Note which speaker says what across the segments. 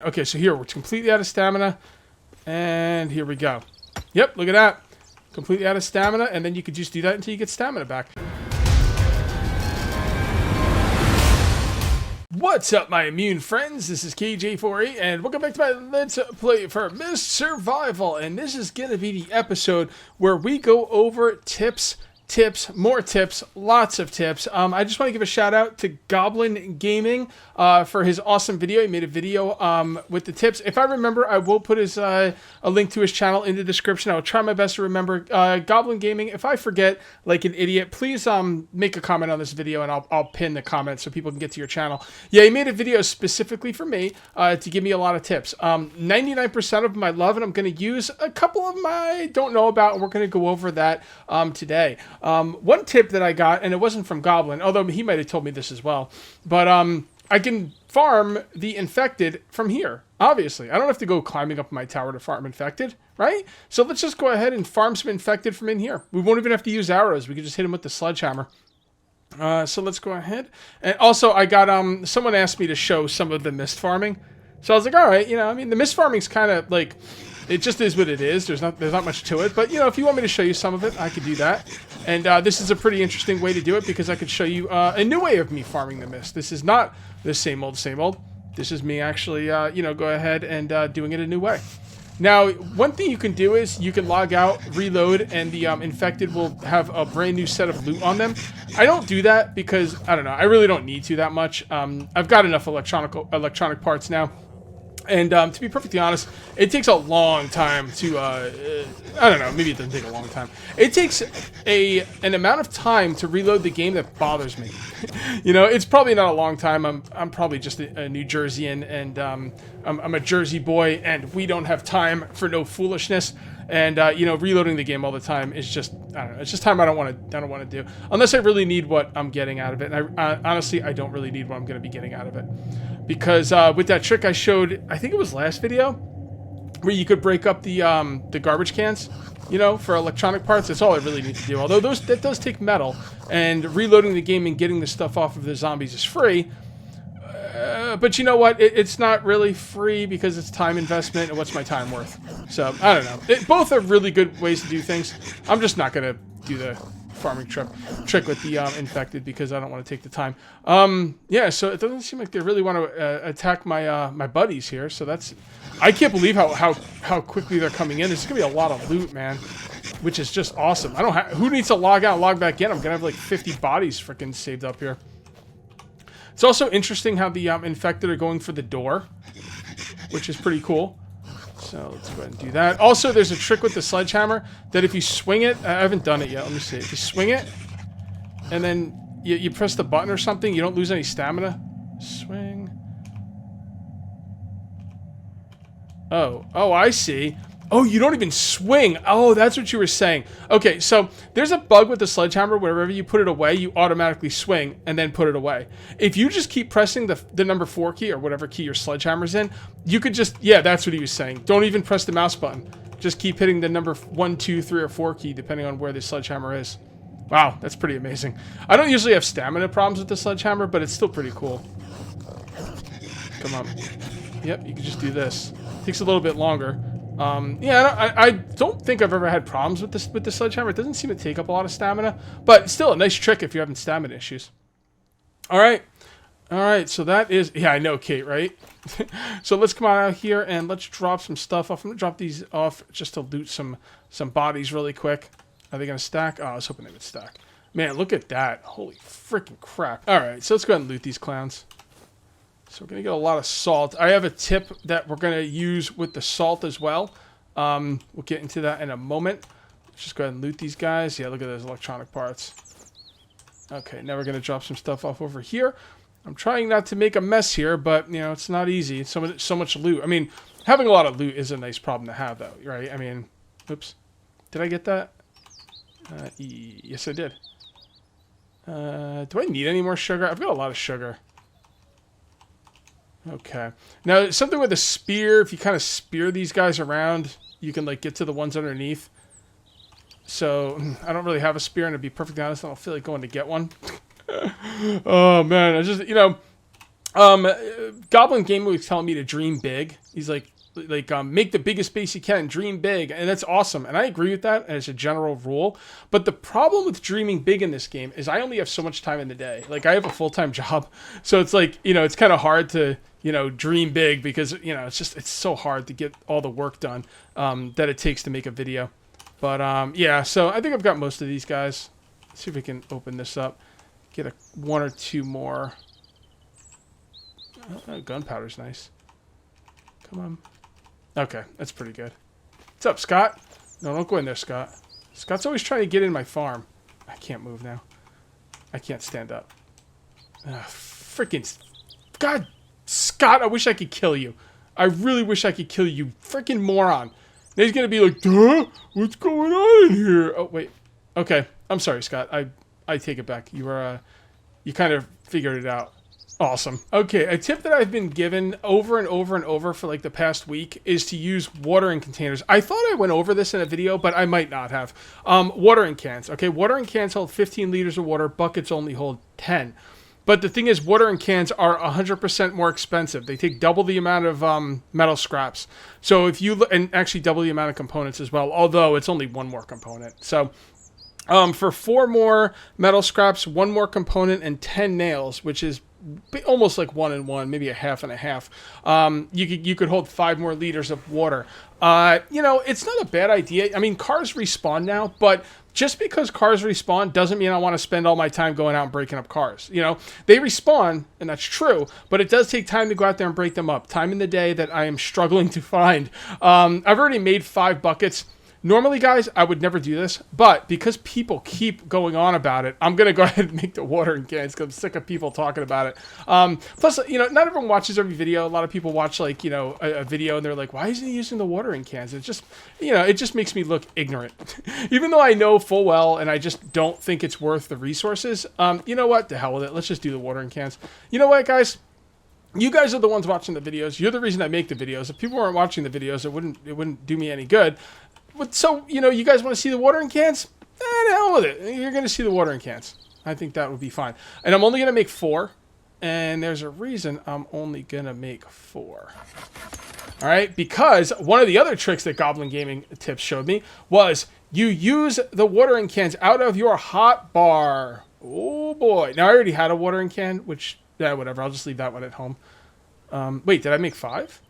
Speaker 1: Okay, so here, we're completely out of stamina. And here we go. Yep, look at that. Completely out of stamina, and then you could just do that until you get stamina back. What's up, my immune friends? This is KJ48, and welcome back to my Let's Play for Mist Survival. And this is going to be the episode where we go over tips, more tips, lots of tips. I just want to give a shout out to Goblin Gaming for his awesome video. He made a video with the tips. If I remember, I will put his a link to his channel in the description. I will try my best to remember. Goblin Gaming, if I forget like an idiot, please make a comment on this video and I'll pin the comment so people can get to your channel. Yeah, he made a video specifically for me to give me a lot of tips. 99% of them I love, and I'm going to use a couple of them I don't know about, and we're going to go over that today. One tip that I got, and it wasn't from Goblin, although he might have told me this as well, but I can farm the infected from here. Obviously, I don't have to go climbing up my tower to farm infected, right? So let's just go ahead and farm some infected from in here. We won't even have to use arrows. We can just hit them with the sledgehammer. So let's go ahead. And also, I got, someone asked me to show some of the mist farming. So I was like, all right, I mean, the mist farming's kind of like, it just is what it is. There's not much to it. But, if you want me to show you some of it, I could do that. And this is a pretty interesting way to do it because I could show you a new way of me farming the mist. This is not the same old. This is me actually, go ahead and doing it a new way. Now, one thing you can do is you can log out, reload, and the infected will have a brand new set of loot on them. I don't do that because, I don't know, I really don't need to that much. I've got enough electronic parts now. And to be perfectly honest, it takes a long time to, I don't know, maybe it doesn't take a long time. It takes an amount of time to reload the game that bothers me. It's probably not a long time. I'm probably just a New Jerseyan, and I'm a Jersey boy, and we don't have time for no foolishness. And reloading the game all the time is just, I don't know, it's just time I don't want to do unless I really need what I'm getting out of it. And honestly, I don't really need what I'm going to be getting out of it. Because with that trick I showed, I think it was last video, where you could break up the garbage cans, for electronic parts. That's all I really need to do. Although that does take metal, and reloading the game and getting the stuff off of the zombies is free. But you know what? It's not really free because it's time investment, and what's my time worth? So, I don't know. Both are really good ways to do things. I'm just not going to do the farming trick with the infected because I don't want to take the time. Yeah, so it doesn't seem like they really want to attack my my buddies here. So that's, I can't believe how quickly they're coming in. There's gonna be a lot of loot, man, which is just awesome. I don't have, who needs to log out and log back in? I'm gonna have like 50 bodies freaking saved up here. It's also interesting how the infected are going for the door, which is pretty cool. So let's go ahead and do that. Also, there's a trick with the sledgehammer that if you swing it, I haven't done it yet. Let me see. If you swing it, and then you press the button or something, you don't lose any stamina. Swing. Oh, I see. Oh, you don't even swing. Oh, that's what you were saying. Okay, so there's a bug with the sledgehammer. Wherever you put it away, you automatically swing and then put it away. If you just keep pressing the number 4 key or whatever key your sledgehammer's in, you could just, yeah, that's what he was saying. Don't even press the mouse button. Just keep hitting the number 1, 2, 3, or 4 key, depending on where the sledgehammer is. Wow, that's pretty amazing. I don't usually have stamina problems with the sledgehammer, but it's still pretty cool. Come on. Yep, you can just do this. Takes a little bit longer. Yeah, I don't think I've ever had problems with the sledgehammer. It doesn't seem to take up a lot of stamina, but still a nice trick if you're having stamina issues. All right, so that is, yeah, I know, Kate, right? So let's come on out here and let's drop some stuff off. I'm gonna drop these off just to loot some bodies really quick. Are they gonna stack? Oh, I was hoping they would stack. Man, look at that! Holy freaking crap! All right, so let's go ahead and loot these clowns. So we're going to get a lot of salt. I have a tip that we're going to use with the salt as well. We'll get into that in a moment. Let's just go ahead and loot these guys. Yeah, look at those electronic parts. Okay, now we're going to drop some stuff off over here. I'm trying not to make a mess here, but, it's not easy. It's so much loot. I mean, having a lot of loot is a nice problem to have, though, right? I mean, oops. Did I get that? Yes, I did. Do I need any more sugar? I've got a lot of sugar. Okay. Now, something with a spear, if you kind of spear these guys around, you can, like, get to the ones underneath. So, I don't really have a spear, and to be perfectly honest, I don't feel like going to get one. Oh, man. I just, Goblin Gamer was telling me to dream big. He's like make the biggest base you can, dream big, and that's awesome. And I agree with that as a general rule. But the problem with dreaming big in this game is I only have so much time in the day. Like, I have a full-time job, so it's like, you know, it's kind of hard to, you know, dream big because, you know, it's so hard to get all the work done that it takes to make a video. But yeah, so I think I've got most of these guys. Let's see if we can open this up, get one or two more. Gunpowder's nice. Come on. Okay, that's pretty good. What's up, Scott? No, don't go in there, Scott. Scott's always trying to get in my farm. I can't move now. I can't stand up. Freaking... God, Scott, I wish I could kill you. I really wish I could kill you. Freaking moron. And he's gonna be like, duh, what's going on in here? Oh, wait. Okay, I'm sorry, Scott. I take it back. You are, you kind of figured it out. Awesome. Okay, a tip that I've been given over and over and over for like the past week is to use watering containers. I thought I went over this in a video, but I might not have. Watering cans. Okay, watering cans hold 15 liters of water. Buckets only hold 10. But the thing is, watering cans are 100% more expensive. They take double the amount of metal scraps. So if you and actually double the amount of components as well, although it's only one more component. So for 4 more metal scraps, 1 more component, and 10 nails, which is almost like 1 and 1, maybe a half and a half. You could hold 5 more liters of water. You know, it's not a bad idea. I mean, cars respawn now, but just because cars respawn doesn't mean I want to spend all my time going out and breaking up cars. You know, they respawn, and that's true, but it does take time to go out there and break them up. Time in the day that I am struggling to find. I've already made 5 buckets. Normally, guys, I would never do this, but because people keep going on about it, I'm going to go ahead and make the watering cans because I'm sick of people talking about it. Plus, you know, not everyone watches every video. A lot of people watch, like, you know, a video and they're like, why isn't he using the watering cans? It just, you know, it just makes me look ignorant. Even though I know full well and I just don't think it's worth the resources, you know what? To hell with it. Let's just do the watering cans. You know what, guys? You guys are the ones watching the videos. You're the reason I make the videos. If people weren't watching the videos, it wouldn't do me any good. So, you know, you guys want to see the watering cans? The hell with it. You're going to see the watering cans. I think that would be fine. And I'm only going to make 4. And there's a reason I'm only going to make 4. All right? Because one of the other tricks that Goblin Gaming Tips showed me was you use the watering cans out of your hot bar. Oh, boy. Now, I already had a watering can, which, yeah, whatever. I'll just leave that one at home. Wait, did I make 5?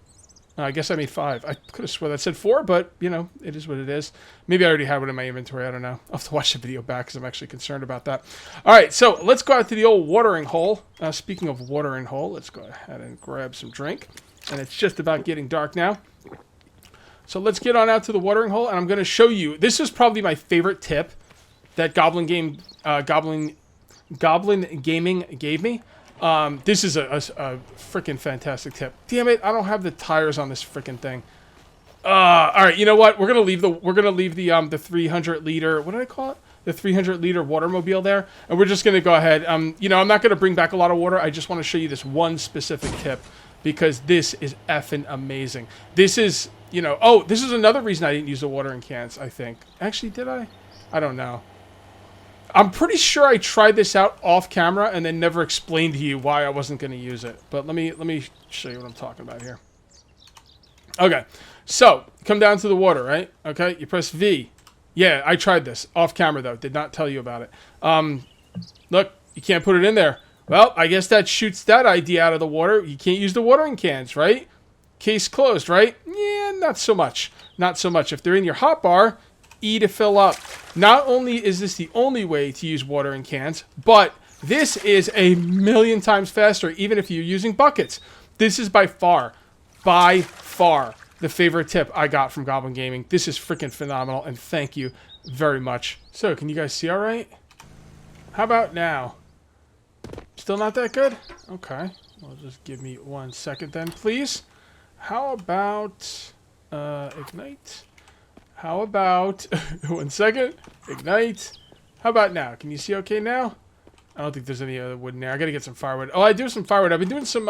Speaker 1: I guess I made 5. I could have sworn that said 4, but, you know, it is what it is. Maybe I already had one in my inventory. I don't know. I'll have to watch the video back because I'm actually concerned about that. All right, so let's go out to the old watering hole. Speaking of watering hole, let's go ahead and grab some drink. And it's just about getting dark now. So let's get on out to the watering hole, and I'm going to show you. This is probably my favorite tip that Goblin Gaming gave me. This is a freaking fantastic tip. Damn it, I don't have the tires on this freaking thing. All right, you know what? We're gonna leave the 300 liter. What did I call it? The 300 liter watermobile there, and we're just gonna go ahead. You know, I'm not gonna bring back a lot of water. I just want to show you this one specific tip because this is effing amazing. This is, you know, oh, this is another reason I didn't use the watering cans. I think actually, did I? I don't know. I'm pretty sure I tried this out off camera and then never explained to you why I wasn't going to use it. But let me show you what I'm talking about here. Okay, so come down to the water, right? Okay, you press V. Yeah, I tried this off camera though. Did not tell you about it. Look, you can't put it in there. Well, I guess that shoots that idea out of the water. You can't use the watering cans, right? Case closed, right? Yeah, not so much. Not so much. If they're in your hotbar, E to fill up. Not only is this the only way to use watering cans, but this is a million times faster, even if you're using buckets. This is by far, the favorite tip I got from Goblin Gaming. This is freaking phenomenal, and thank you very much. So, can you guys see all right? How about now? Still not that good? Okay. Well, just give me 1 second then, please. How about ignite? How about 1 second? Ignite. How about now? Can you see okay now? I don't think there's any other wood in there. I gotta get some firewood. Oh, I do have some firewood. I've been doing some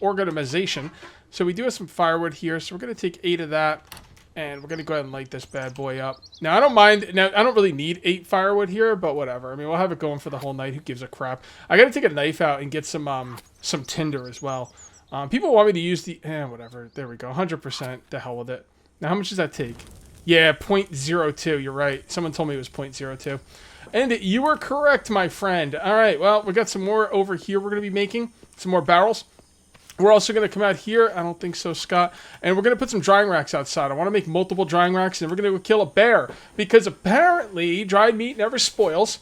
Speaker 1: organization. So we do have some firewood here. So we're gonna take 8 of that, And we're going to go ahead and light this bad boy up. Now, I don't mind. Now, I don't really need 8 firewood here, but whatever. I mean, we'll have it going for the whole night. Who gives a crap? I got to take a knife out and get some tinder as well. People want me to use the... whatever. There we go. 100%. The hell with it. Now, how much does that take? Yeah, 0.02. You're right. Someone told me it was 0.02. And you were correct, my friend. All right, well, we got some more over here we're going to be making. Some more barrels. We're also going to come out here. I don't think so, Scott. And we're going to put some drying racks outside. I want to make multiple drying racks, and we're going to go kill a bear. Because apparently, dried meat never spoils.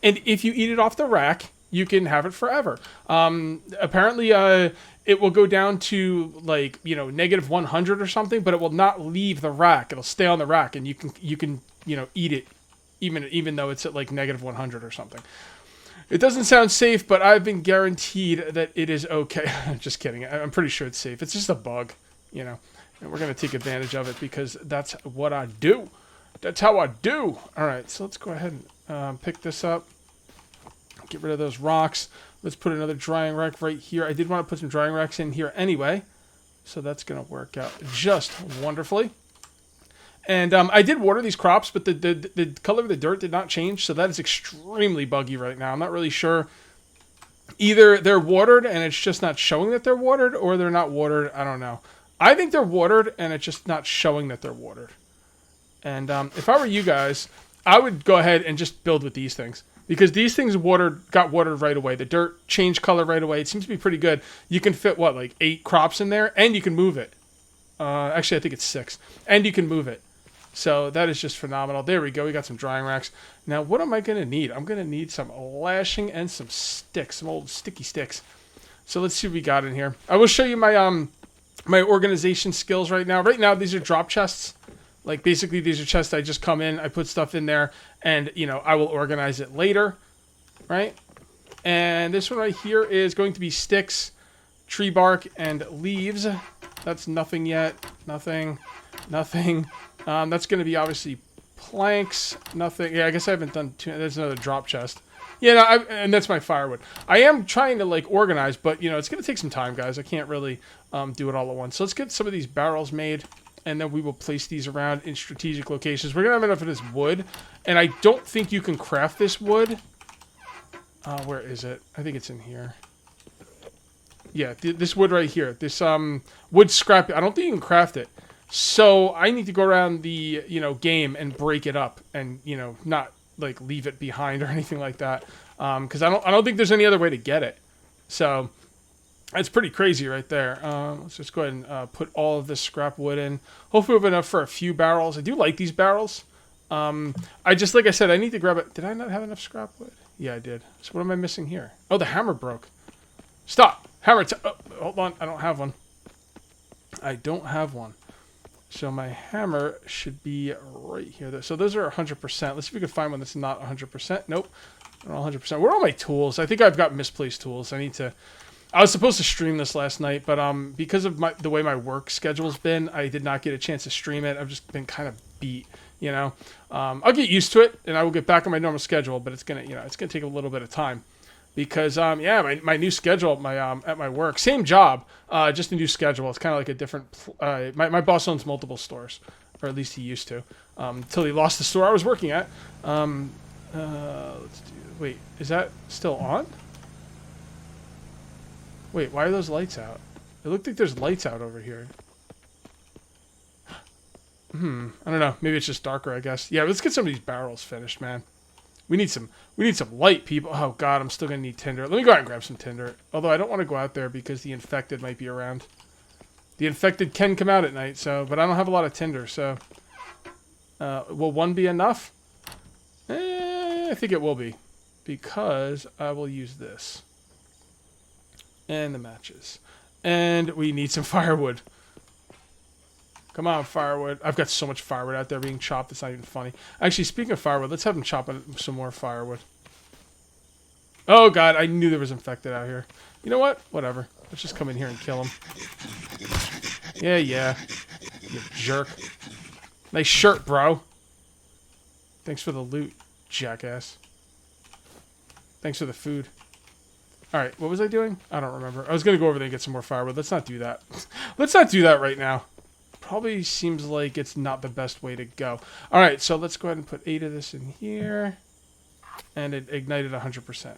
Speaker 1: And if you eat it off the rack, you can have it forever. Apparently, it will go down to, like, negative 100 or something, but it will not leave the rack. It'll stay on the rack, and you can eat it, even though it's at, like, negative 100 or something. It doesn't sound safe, but I've been guaranteed that it is okay. Just kidding. I'm pretty sure it's safe. It's just a bug, And we're going to take advantage of it because that's what I do. That's how I do. All right, so let's go ahead and pick this up. Get rid of those rocks. Let's put another drying rack right here. I did want to put some drying racks in here anyway, so that's going to work out just wonderfully. And I did water these crops, but the color of the dirt did not change, so that is extremely buggy right now. I'm not really sure. Either they're watered and it's just not showing that they're watered, or they're not watered. I don't know. I think they're watered and it's just not showing that they're watered. And if I were you guys, I would go ahead and just build with these things. Because these things got watered right away. The dirt changed color right away. It seems to be pretty good. You can fit, like 8 crops in there, and you can move it. Actually, I think it's 6. And you can move it. So that is just phenomenal. There we go. We got some drying racks. Now, what am I going to need? I'm going to need some lashing and some sticks, some old sticky sticks. So let's see what we got in here. I will show you my my organization skills right now. Right now, these are drop chests. Like, basically, these are chests I just come in, I put stuff in there, and, I will organize it later, right? And this one right here is going to be sticks, tree bark, and leaves. That's nothing yet. Nothing. That's going to be, obviously, planks. Nothing. Yeah, I guess I haven't done two. There's another drop chest. Yeah, no, and that's my firewood. I am trying to, like, organize, but, it's going to take some time, guys. I can't really do it all at once. So let's get some of these barrels made, and then we will place these around in strategic locations. We're going to have enough of this wood, and I don't think you can craft this wood. Where is it? I think it's in here. Yeah, this wood right here. This wood scrap. I don't think you can craft it. So I need to go around the, game and break it up and, not, like, leave it behind or anything like that. Because I don't think there's any other way to get it. So that's pretty crazy right there. Let's just go ahead and put all of this scrap wood in. Hopefully we have enough for a few barrels. I do like these barrels. Like I said, I need to grab it. Did I not have enough scrap wood? Yeah, I did. So what am I missing here? Oh, the hammer broke. Stop. Hammer. Hold on. I don't have one. So my hammer should be right here. So those are 100%. Let's see if we can find one that's not 100%. Nope. Not 100%. Where are all my tools? I think I've got misplaced tools. I was supposed to stream this last night, but because of the way my work schedule's been, I did not get a chance to stream it. I've just been kind of beat, I'll get used to it, and I will get back on my normal schedule, but it's gonna take a little bit of time. Because, my new schedule at my work, same job, just a new schedule. It's kind of like a different... my boss owns multiple stores, or at least he used to, until he lost the store I was working at. Wait, is that still on? Wait, why are those lights out? It looked like there's lights out over here. I don't know. Maybe it's just darker, I guess. Yeah, let's get some of these barrels finished, man. We need some light, people. Oh, God, I'm still going to need tinder. Let me go out and grab some tinder. Although I don't want to go out there because the infected might be around. The infected can come out at night, but I don't have a lot of tinder, so... will one be enough? I think it will be. Because I will use this. And the matches. And we need some firewood. Come on, firewood. I've got so much firewood out there being chopped, it's not even funny. Actually, speaking of firewood, let's have them chop some more firewood. Oh, God, I knew there was infected out here. You know what? Whatever. Let's just come in here and kill him. Yeah. You jerk. Nice shirt, bro. Thanks for the loot, jackass. Thanks for the food. Alright, what was I doing? I don't remember. I was going to go over there and get some more firewood. Let's not do that. Let's not do that right now. probably seems like it's not the best way to go. All right, so let's go ahead and put 8 of this in here. And it ignited 100%.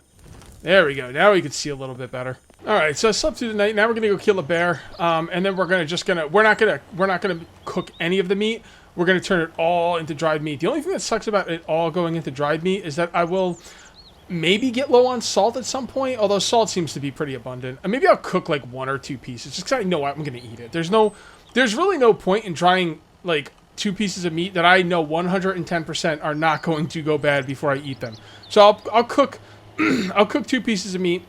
Speaker 1: There we go. Now we can see a little bit better. All right, so I slept through the night. Now we're gonna go kill a bear, and then we're not gonna cook any of the meat. We're gonna turn it all into dried meat. The only thing that sucks about it all going into dried meat is that I will maybe get low on salt at some point. Although salt seems to be pretty abundant. And maybe I'll cook like 1 or 2 pieces, just because I know I'm gonna eat it. There's really no point in trying like 2 pieces of meat that I know 110% are not going to go bad before I eat them. So I'll cook I'll cook 2 pieces of meat,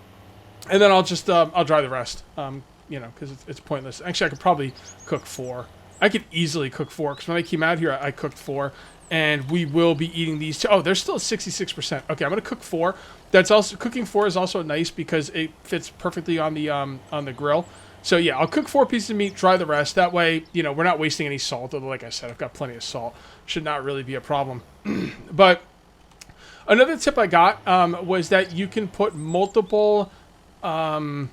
Speaker 1: and then I'll just I'll dry the rest. You know, because it's pointless. Actually, I could probably cook 4. I could easily cook 4 because when I came out here, I cooked 4, and we will be eating these 2. Oh, there's still 66%. Okay, I'm gonna cook 4. That's also cooking 4 is also nice because it fits perfectly on the grill. So yeah, I'll cook 4 pieces of meat, dry the rest. That way, you know, we're not wasting any salt. Although, like I said, I've got plenty of salt. Should not really be a problem. But another tip I got was that you can put multiple, you know,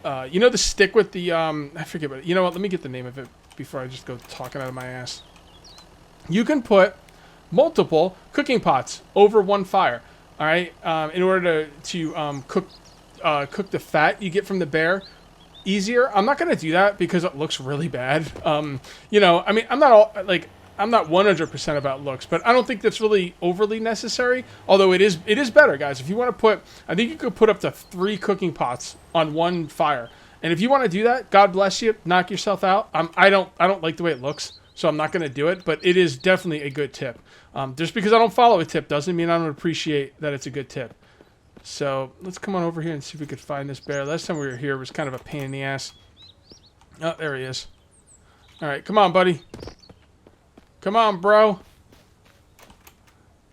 Speaker 1: the stick with the, I forget what, you know what, let me get the name of it before I just go talking out of my ass. You can put multiple cooking pots over one fire, all right, in order to cook the fat you get from the bear easier. I'm not going to do that because it looks really bad. You know, I mean, I'm not 100% about looks, but I don't think that's really overly necessary. Although it is better, guys. If you want to put, I think you could put up to 3 cooking pots on one fire. And if you want to do that, God bless you. Knock yourself out. I don't like the way it looks, so I'm not going to do it. But it is definitely a good tip. Just because I don't follow a tip doesn't mean I don't appreciate that it's a good tip. So let's come on over here and see if we could find this bear. Last time we were here, it was kind of a pain in the ass. Oh, there he is. All right, come on, buddy. Come on, bro.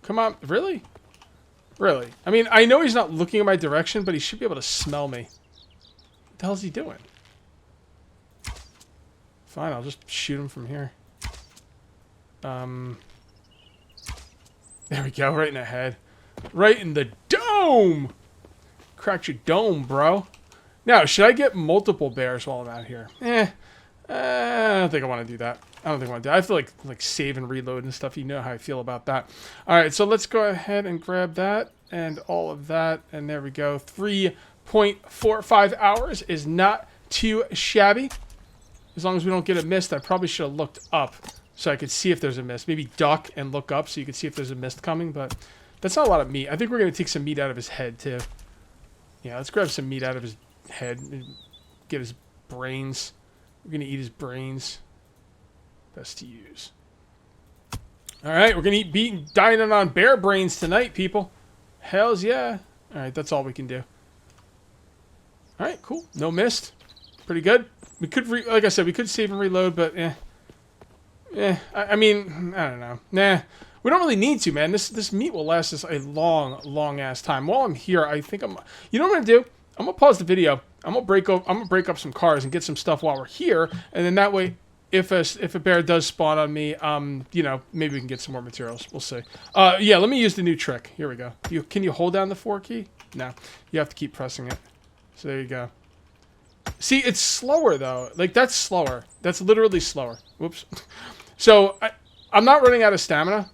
Speaker 1: Come on. Really? Really? I mean, I know he's not looking in my direction, but he should be able to smell me. What the hell is he doing? Fine, I'll just shoot him from here. There we go, right in the head. Right in the dome! Cracked your dome, bro. Now, should I get multiple bears while I'm out here? I don't think I want to do that. I don't think I want to do that. I have to like save and reload and stuff. You know how I feel about that. Alright, so let's go ahead and grab that and all of that. And there we go. 3.45 hours is not too shabby. As long as we don't get a mist. I probably should have looked up so I could see if there's a mist. Maybe duck and look up so you could see if there's a mist coming, but that's not a lot of meat. I think we're going to take some meat out of his head, too. Yeah, let's grab some meat out of his head and get his brains. We're going to eat his brains. Best to use. Alright, we're going to eat dining on bear brains tonight, people. Hells yeah. Alright, that's all we can do. Alright, cool. No mist. Pretty good. We could, like I said, we could save and reload, but I mean, I don't know. Nah. We don't really need to, man. This meat will last us a long ass time. While I'm here, I think you know what I'm gonna do? I'm gonna pause the video. I'm gonna break up some cars and get some stuff while we're here, and then that way, if a bear does spawn on me, you know, maybe we can get some more materials. We'll see. Yeah, let me use the new trick. Here we go. Can you hold down the 4 key? No, you have to keep pressing it. So there you go. See, it's slower though. Like that's slower. That's literally slower. Whoops. So I'm not running out of stamina.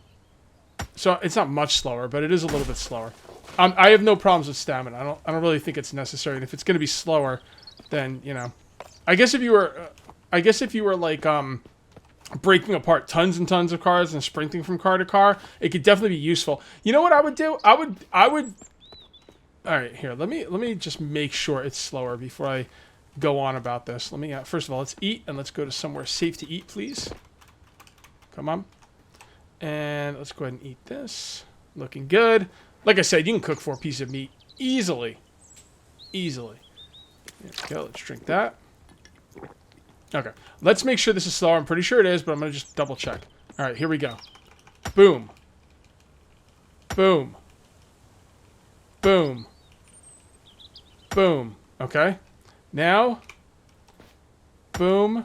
Speaker 1: So it's not much slower, but it is a little bit slower. I have no problems with stamina. I don't really think it's necessary. And if it's going to be slower, then you know, I guess if you were like breaking apart tons and tons of cars and sprinting from car to car, it could definitely be useful. You know what I would do? I would. All right, here. Let me just make sure it's slower before I go on about this. Let me first of all, let's eat and let's go to somewhere safe to eat, please. Come on. And let's go ahead and eat this. Looking good. Like I said, you can cook 4 pieces of meat easily. Easily. There we go. Let's drink that. Okay. Let's make sure this is slower. I'm pretty sure it is, but I'm going to just double check. All right, here we go. Boom. Boom. Boom. Boom. Okay. Now. Boom.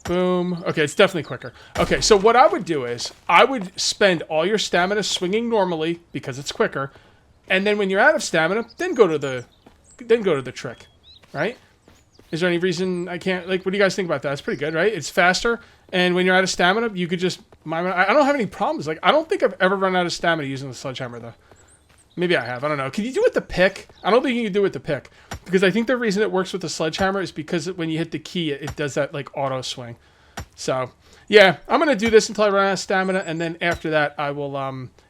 Speaker 1: Boom. Okay, it's definitely quicker. Okay, so what I would do is I would spend all your stamina swinging normally because it's quicker, and then when you're out of stamina, then go to the trick, right? Is there any reason I can't, like, what do you guys think about that? It's pretty good, right? It's faster, and when you're out of stamina, you could just, I don't have any problems. Like, I don't think I've ever run out of stamina using the sledgehammer, though. Maybe I have, I don't know. Can you do it with the pick? I don't think you can do it with the pick, because I think the reason it works with the sledgehammer is because when you hit the key, it does that, like, auto swing. So, yeah, I'm going to do this until I run out of stamina, and then after that, I will,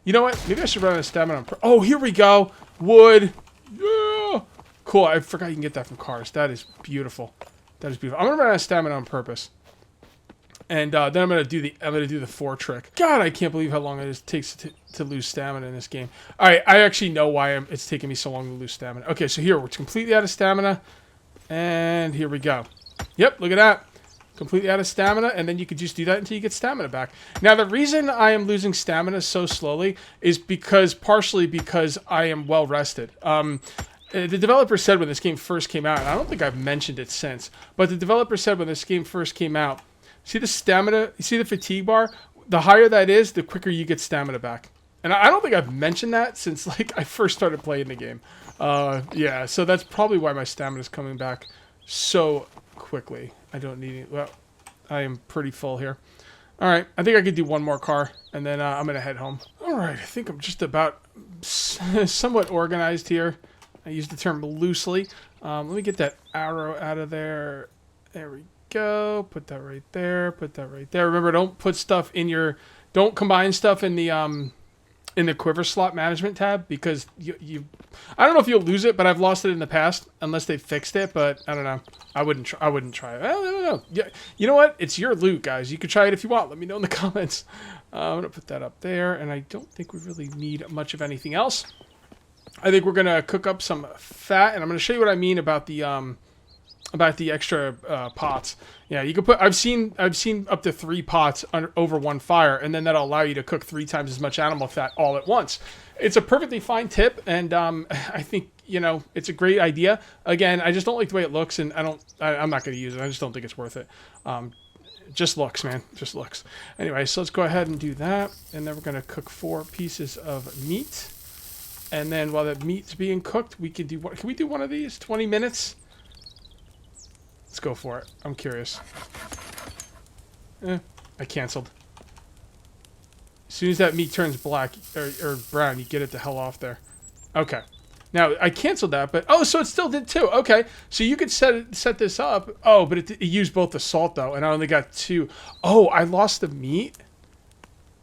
Speaker 1: you know what? Maybe I should run out of stamina. Oh, here we go. Wood. Yeah. Cool. I forgot you can get that from cars. That is beautiful. That is beautiful. I'm going to run out of stamina on purpose. And then I'm going to do the 4 trick. God, I can't believe how long it takes to lose stamina in this game. All right, I actually know why it's taking me so long to lose stamina. Okay, so here, we're completely out of stamina. And here we go. Yep, look at that. Completely out of stamina, and then you could just do that until you get stamina back. Now, the reason I am losing stamina so slowly is partially because I am well rested. The developer said when this game first came out, and I don't think I've mentioned it since, but the developer said when this game first came out, see the stamina, you see the fatigue bar? The higher that is, the quicker you get stamina back. And I don't think I've mentioned that since, like, I first started playing the game. Yeah, so that's probably why my stamina is coming back so quickly. I don't need it. Well, I am pretty full here. All right, I think I could do one more car, and then I'm going to head home. All right, I think I'm just about somewhat organized here. I use the term loosely. Let me get that arrow out of there. There we go. Put that right there. Put that right there. Remember, don't put stuff in your... Don't combine stuff in the quiver slot management tab, because you I don't know if you'll lose it, but I've lost it in the past unless they fixed it. But I don't know. I wouldn't try it. I don't know. Yeah, you know what? It's your loot, guys. You can try it if you want. Let me know in the comments. I'm gonna put that up there, and I don't think we really need much of anything else. I think we're gonna cook up some fat, and I'm gonna show you what I mean about the extra pots. Yeah, you can put. I've seen up to 3 pots over one fire, and then that'll allow you to cook 3 times as much animal fat all at once. It's a perfectly fine tip, and I think, you know, it's a great idea. Again, I just don't like the way it looks, and I'm not going to use it. I just don't think it's worth it. Just looks, man. Just looks. Anyway, so let's go ahead and do that, and then we're going to cook 4 pieces of meat, and then while that meat's being cooked, we can do what? Can we do one of these? 20 minutes. Let's go for it. I'm curious. I canceled. As soon as that meat turns black or brown, you get it the hell off there. Okay. Now, I canceled that, but... Oh, so it still did too. Okay. So you could set this up. Oh, but it used both the salt, though, and I only got 2. Oh, I lost the meat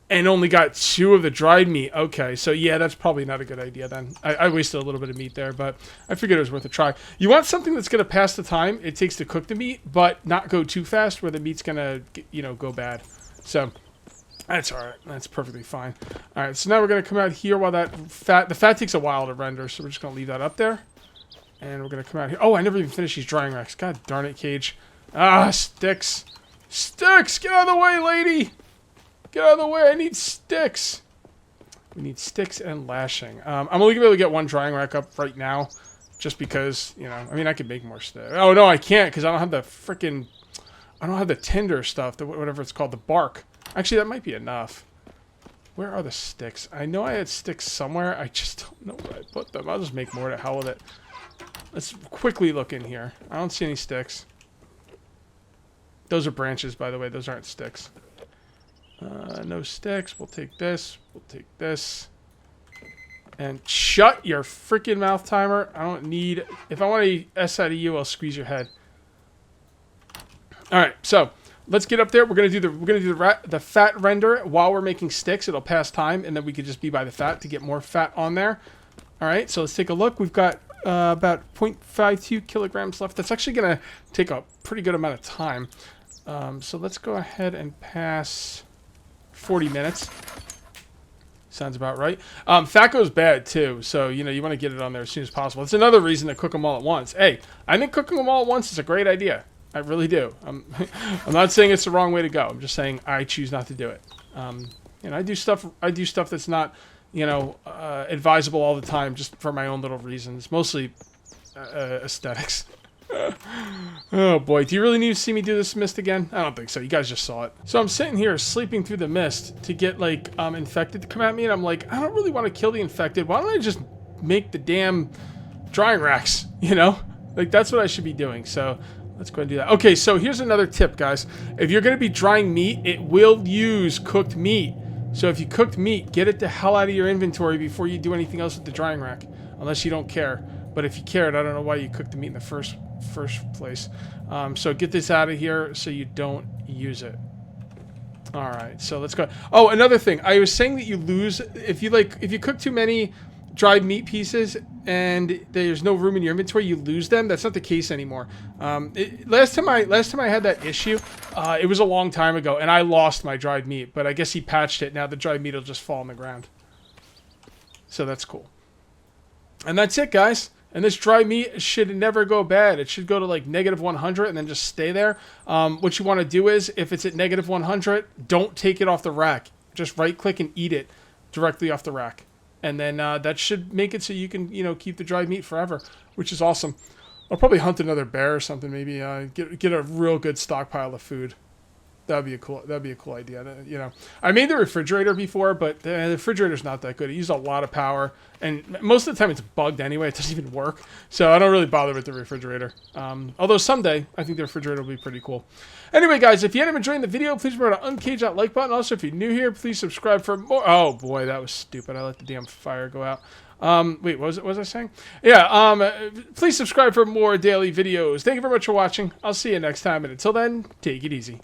Speaker 1: and only got 2 of the dried meat. Okay, so yeah, that's probably not a good idea then. I wasted a little bit of meat there, but I figured it was worth a try. You want something that's going to pass the time it takes to cook the meat, but not go too fast where the meat's going to, you know, go bad. So... That's all right. That's perfectly fine. All right, so now we're going to come out here while the fat takes a while to render, so we're just going to leave that up there. And we're going to come out here. Oh, I never even finished these drying racks. God darn it, Cage. Ah, sticks. Sticks! Get out of the way, lady! Get out of the way. I need sticks. We need sticks and lashing. I'm only going to be able to get 1 drying rack up right now, just because, you know, I mean, I could make more sticks. Oh, no, I can't, because I don't have the freaking... I don't have the tinder stuff, whatever it's called, the bark. Actually, that might be enough. Where are the sticks? I know I had sticks somewhere. I just don't know where I put them. I'll just make more to hell with it. Let's quickly look in here. I don't see any sticks. Those are branches, by the way. Those aren't sticks. No sticks. We'll take this. We'll take this. And shut your freaking mouth, timer. I don't need... If I want a S out of you, I'll squeeze your head. All right, so... Let's get up there. We're gonna do the fat render while we're making sticks. It'll pass time, and then we could just be by the fat to get more fat on there. All right, so let's take a look. We've got about 0.52 kilograms left. That's actually gonna take a pretty good amount of time. So let's go ahead and pass 40 minutes. Sounds about right. Fat goes bad too, so you know you want to get it on there as soon as possible. It's another reason to cook them all at once. Hey, I think cooking them all at once is a great idea. I really do. I'm not saying it's the wrong way to go. I'm just saying I choose not to do it. You know, I do stuff that's not, you know, advisable all the time, just for my own little reasons. Mostly aesthetics. Oh boy, do you really need to see me do this mist again? I don't think so. You guys just saw it. So I'm sitting here sleeping through the mist to get like infected to come at me, and I'm like, I don't really want to kill the infected. Why don't I just make the damn drying racks? You know, like that's what I should be doing. So. Let's go ahead and do that. Okay, so here's another tip, guys. If you're going to be drying meat, it will use cooked meat. So if you cooked meat, get it the hell out of your inventory before you do anything else with the drying rack. Unless you don't care. But if you cared, I don't know why you cooked the meat in the first place. So get this out of here so you don't use it. All right, so let's go. Oh, another thing. I was saying that you lose if you cook too many dried meat pieces and there's no room in your inventory, you lose them. That's not the case anymore. Last time I had that issue, it was a long time ago, and I lost my dried meat. But I guess he patched it. Now the dried meat will just fall on the ground. So that's cool. And that's it, guys. And this dry meat should never go bad. It should go to like -100 and then just stay there. What you want to do is, if it's at -100, don't take it off the rack. Just right-click and eat it directly off the rack. And then that should make it so you can, keep the dried meat forever, which is awesome. I'll probably hunt another bear or something. Maybe get a real good stockpile of food. That'd be a cool idea. I made the refrigerator before, but the refrigerator's not that good. It uses a lot of power, and most of the time it's bugged anyway. It doesn't even work, so I don't really bother with the refrigerator. Although someday I think the refrigerator will be pretty cool. Anyway, guys, if you ended up enjoying the video, please remember to uncage that like button. Also, if you're new here, please subscribe for more. Oh boy, that was stupid. I let the damn fire go out. Wait, what was I saying? Yeah. Please subscribe for more daily videos. Thank you very much for watching. I'll see you next time, and until then, take it easy.